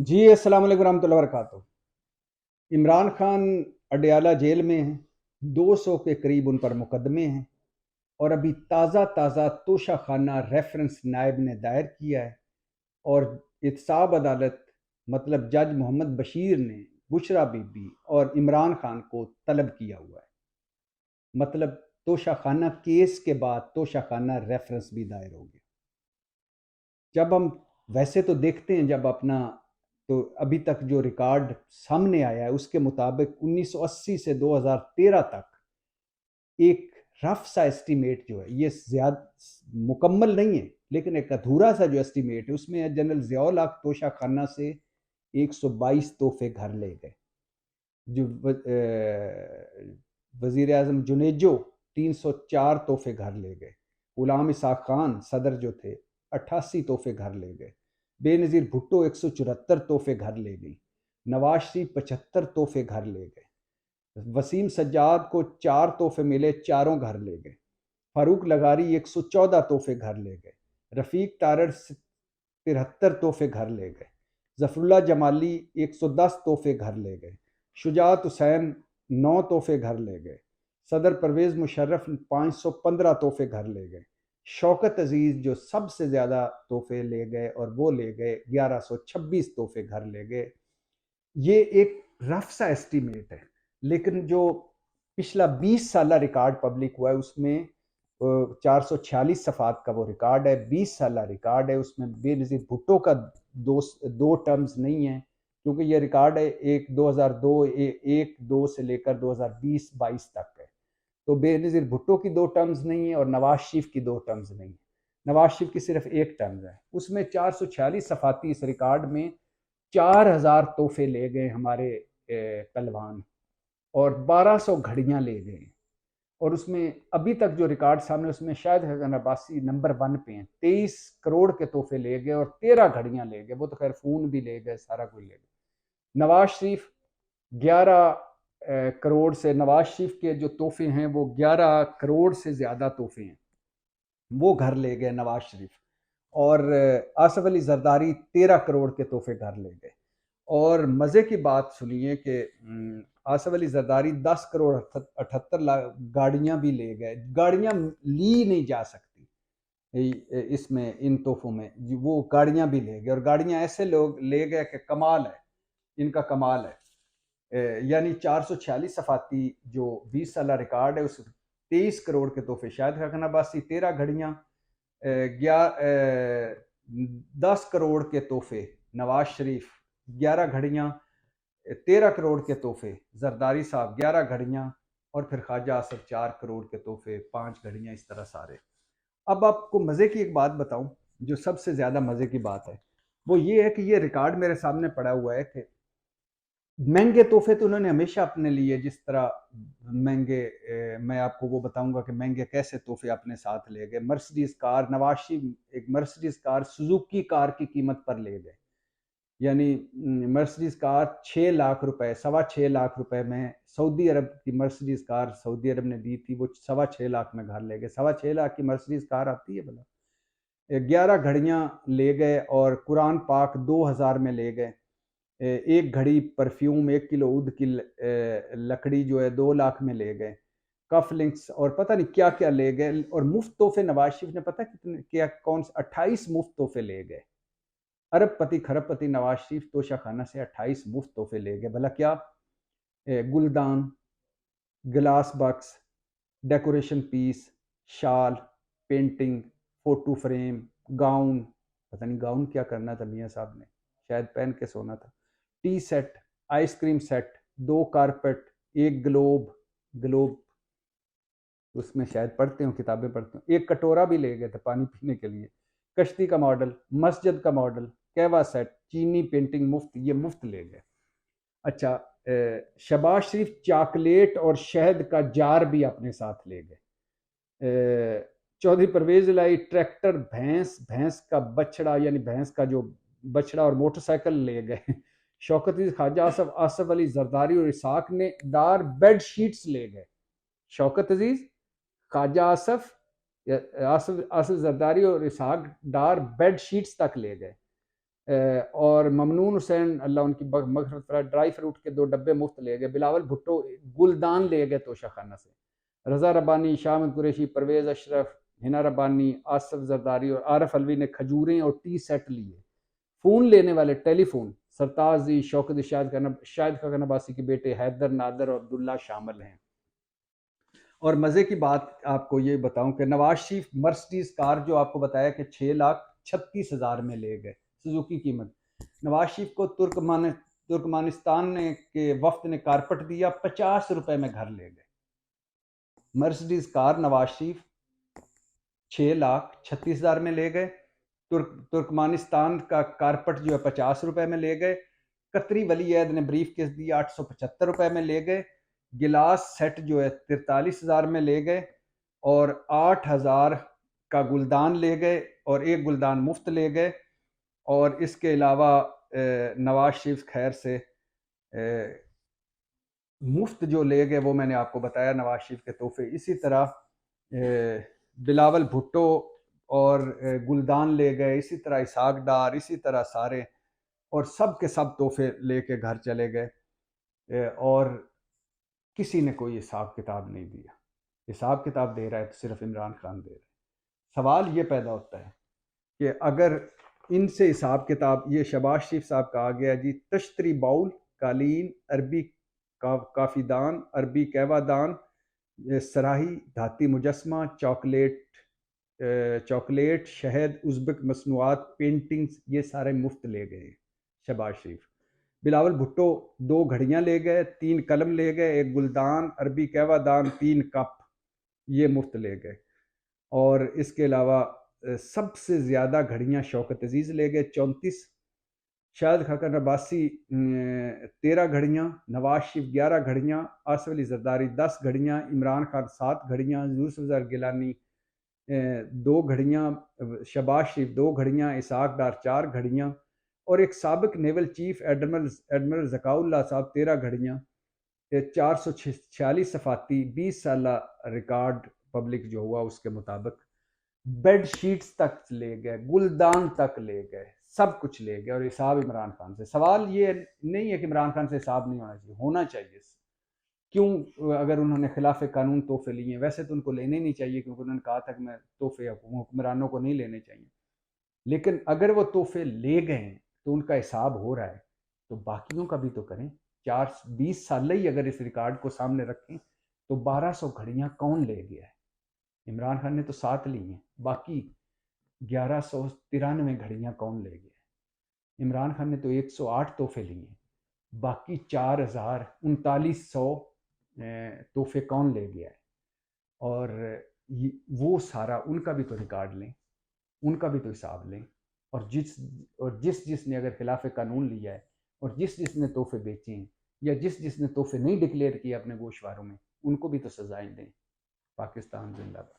जी, अस्सलाम वालेकुम रहमतुल्लाहि व बरकातुहू। इमरान खान अडयाला जेल में हैं, 200 के करीब उन पर मुकदमे हैं और अभी ताज़ा-ताज़ा तोशाखाना रेफरेंस नायब ने दायर किया है और एहतसाब अदालत मतलब जज मोहम्मद बशीर ने बुशरा बीबी और इमरान खान को तलब किया हुआ है। मतलब तोशाखाना केस के बाद तोशाखाना रेफरेंस भी दायर हो गया। जब हम वैसे तो देखते हैं जब अपना तो अभी तक जो रिकॉर्ड सामने आया है उसके मुताबिक 1980 से 2013 तक एक रफ सा एस्टीमेट जो है ये ज्यादा मुकम्मल नहीं है लेकिन एक अधूरा सा जो एस्टीमेट है उसमें जनरल ज़ियाउल हक तोशा खाना से 122 तोहफे घर ले गए। जो वजीर आजम जुनेजो 304 तोहफे घर ले गए। गुलाम इसाक खान सदर जो थे 88 तोहफे घर ले गए। बेनज़ीर भुट्टो 174 तोहफे घर ले गई। नवाज शरीफ 75 तोहफे घर ले गए। वसीम सज्जाद को 4 तोहफे मिले, चारों घर ले गए। फारूक लगारी 114 तोहफे घर ले गए। रफ़ीक तारड़ 73 तोहफे घर ले गए। जफरुल्ला जमाली 110 तोहफे घर ले गए। शुजात हुसैन 9 तोहफे घर ले गए। सदर परवेज़ मुशर्रफ 515 तोहफे घर ले गए। शौकत अजीज़ जो सबसे ज़्यादा तोहफे ले गए और वो ले गए 1126 तोहफे घर ले गए। ये एक रफ सा एस्टीमेट है लेकिन जो पिछला 20 साल रिकॉर्ड पब्लिक हुआ है उसमें 446 सफ़ात का वो रिकॉर्ड है। 20 साल रिकॉर्ड है उसमें बेनज़ीर भुट्टो का दो टर्म्स नहीं है क्योंकि ये रिकॉर्ड है एक 2002 एक दो से लेकर 2020-22 तक है। तो बेनज़ीर भुट्टो की दो टर्म्स नहीं है और नवाज शरीफ की दो टर्म्स नहीं है। नवाज शरीफ की सिर्फ एक टर्म्स है। उसमें 446 सफ़ाती इस रिकॉर्ड में 4,000 तोहफे ले गए हमारे पहलवान और 1200 घड़ियां ले गए। और उसमें अभी तक जो रिकॉर्ड सामने उसमें शायद हसन अब्बासी नंबर 1 पे हैं। 23 करोड़ के तोहफे ले गए और 13 घड़ियां ले गए। वो तो खैर फोन भी ले गए, सारा कुछ ले गए। नवाज शरीफ 11 करोड़ से, नवाज शरीफ के जो तोहफे हैं वो 11 करोड़ से ज्यादा तोहफे हैं, वो घर ले गए नवाज शरीफ। और आसफ अली जरदारी 13 करोड़ के तोहफे घर ले गए। और मज़े की बात सुनिए कि आसफ अली जरदारी 10 करोड़ 78 लाख गाड़ियां भी ले गए। गाड़ियां ली नहीं जा सकती इसमें, इन तोहफों में वो गाड़ियां भी ले गए और गाड़ियां ऐसे लोग ले गए कि कमाल है, इनका कमाल है। यानी 446 सफाती जो 20 साल रिकॉर्ड है उस 23 करोड़ के तोहफे शायद खान अब्बासी, 13 घड़ियां, 10 करोड़ के तोहफे नवाज शरीफ, 11 घड़ियां, 13 करोड़ के तोहफे जरदारी साहब, 11 घड़ियां और फिर ख्वाजा आसफ 4 करोड़ के तोहफे, 5 घड़ियां, इस तरह सारे। अब आपको मज़े की एक बात बताऊं, जो सबसे ज़्यादा मज़े की बात है वो ये है कि ये रिकॉर्ड मेरे सामने पड़ा हुआ है कि महंगे तोहफे तो उन्होंने हमेशा अपने लिए, जिस तरह महंगे, मैं आपको वो बताऊंगा कि महंगे कैसे तोहफे अपने साथ ले गए। मर्सिडीज कार, नवाज शरीफ एक मर्सिडीज कार सुजुकी कार की कीमत पर ले गए। यानी मर्सिडीज कार 6 लाख रुपए, 6.25 लाख रुपए में सऊदी अरब की मर्सिडीज कार सऊदी अरब ने दी थी, वो 6.25 लाख में घर ले गए। 6.25 लाख की मर्सिडीज कार आती है भला। 11 घड़ियां ले गए और कुरान पाक 2000 में ले गए। एक घड़ी परफ्यूम, 1 किलो ऊद की लकड़ी जो है 2 लाख में ले गए। कफ लिंक्स और पता नहीं क्या क्या ले गए। और मुफ्त तोहफे नवाज शरीफ ने पता कितने, क्या कौन से 28 मुफ्त तोहफे ले गए। अरबपति खरबपति नवाज शरीफ तोशा खाना से 28 मुफ्त तोहफे ले गए। भला क्या? गुलदान, गिलास बॉक्स, डेकोरेशन पीस, शाल, पेंटिंग, फोटो फ्रेम, गाउन, पता नहीं गाउन क्या करना था मियाँ साहब ने, शायद पहन के सोना था। T set, ice cream set, 2 carpet, एक ग्लोब, ग्लोब उसमें शायद पढ़ते हो, किताबें पढ़ते हो। एक कटोरा भी ले गए थे पानी पीने के लिए। कश्ती का मॉडल, मस्जिद का मॉडल, कहवा सेट, चीनी पेंटिंग मुफ्त, ये मुफ्त ले गए। अच्छा, शबाज शरीफ चॉकलेट और शहद का जार भी अपने साथ ले गए। चौधरी परवेज लाई ट्रैक्टर, भैंस, भैंस का बछड़ा, यानी भैंस का जो बछड़ा और मोटरसाइकिल ले गए। शौकत अली, ख्वाजा आसफ, आसफ अली जरदारी और इसाक ने डार बेड शीट्स ले गए। शौकत अजीज, ख्वाजा आसफ, आसफ आसफ जरदारी और इसाक डार बेड शीट्स तक ले गए। और ममनून हुसैन अल्लाह उनकी मग़फ़िरत फरमाए ड्राई फ्रूट के 2 डब्बे मुफ्त ले गए। बिलावल भुट्टो गुलदान ले गए तोशा खाना से। रज़ा रब्बानी, शाह कुरैशी, परवेज़ अशरफ, हिना रब्बानी, आसिफ जरदारी और आरिफ अलवी ने खजूरें और टी सेट लिए। फ़ोन लेने वाले टेलीफोन सरताज जी, शौकत शाहिद खान अब्बासी के बेटे हैदर, नादर और अब्दुल्ला शामिल हैं। और मज़े की बात आपको ये बताऊं कि नवाज शरीफ मर्सिडीज़ कार जो आपको बताया कि 6,36,000 में ले गए, सुजुकी कीमत। नवाज शरीफ को तुर्कमानिस्तान ने के वफ्द ने कारपेट दिया, 50 रुपए में घर ले गए। मर्सिडीज़ कार नवाज शरीफ 6,36,000 में ले गए। तुर्कमानिस्तान का कारपेट जो है 50 रुपए में ले गए। कतरी वली अहद ने ब्रीफ केस दिया 875 रुपए में ले गए। गिलास सेट जो है 43,000 में ले गए और 8,000 का गुलदान ले गए और एक गुलदान मुफ्त ले गए। और इसके अलावा नवाज शरीफ खैर से मुफ्त जो ले गए वो मैंने आपको बताया नवाज शरीफ के तोहफे। इसी तरह बिलावल भुट्टो और गुलदान ले गए, इसी तरह इसहाक डार, इसी तरह सारे, और सब के सब तोहफे लेके घर चले गए और किसी ने कोई हिसाब किताब नहीं दिया। हिसाब किताब दे रहा है तो सिर्फ इमरान खान दे रहा है। सवाल ये पैदा होता है कि अगर इनसे हिसाब किताब, ये शहबाज शरीफ साहब का आ गया जी, तश्तरी बाउल, कालीन, अरबी काफ़ीदान, अरबी कहवादान, सराही धाती मुजस्मा, चॉकलेट, शहद, उज़्बेक मसनूआत, पेंटिंग्स, ये सारे मुफ्त ले गए शहबाज शरीफ। बिलावल भुट्टो 2 घड़ियाँ ले गए, 3 कलम ले गए, एक गुलदान, अरबी कहवादान, 3 कप, ये मुफ्त ले गए। और इसके अलावा सबसे ज़्यादा घड़ियाँ शौकत अजीज़ ले गए 34, शाहिद खान अब्बासी 13 घड़ियाँ, नवाज शरीफ 11 घड़ियाँ, आसिफ अली जरदारी 10 घड़ियाँ, इमरान खान 7 घड़ियाँ, यूसुफ गिलानी 2 घड़ियाँ, शहबाज शरीफ 2 घड़ियाँ, इसहाक डार 4 घड़ियाँ और एक साबिक नेवल चीफ एडमिरल ज़काउल्लाह साहब 13 घड़ियाँ, 446 सफाती, 20 साल रिकॉर्ड पब्लिक जो हुआ उसके मुताबिक। बेड शीट्स तक ले गए, गुलदान तक ले गए, सब कुछ ले गए और हिसाब इमरान खान से। सवाल ये नहीं है कि इमरान खान से हिसाब नहीं होना चाहिए। क्यों? अगर उन्होंने खिलाफ कानून तोहफे लिए, वैसे तो उनको लेने नहीं चाहिए क्योंकि उन्होंने कहा था कि मैं तोहफे हुक्मरानों को नहीं लेने चाहिए, लेकिन अगर वो तोहफे ले गए तो उनका हिसाब हो रहा है तो बाकियों का भी तो करें। 20 साल ही अगर इस रिकॉर्ड को सामने रखें तो 1200 घड़ियां कौन ले गया है? इमरान खान ने तो 7 ली हैं, बाकी 1193 घड़ियां कौन ले गया है? इमरान खान ने तो 108 तोहफे लिए हैं, बाकी 4,3900 तोहफे कौन ले गया है? और वो सारा उनका भी तो रिकॉर्ड लें, उनका भी तो हिसाब लें। और जिसने अगर खिलाफ कानून लिया है और जिसने तोहफे बेचे हैं या जिसने तोहफे नहीं डिक्लेयर किए अपने गोशवारों में, उनको भी तो सजाएं दें। पाकिस्तान जिंदाबाद।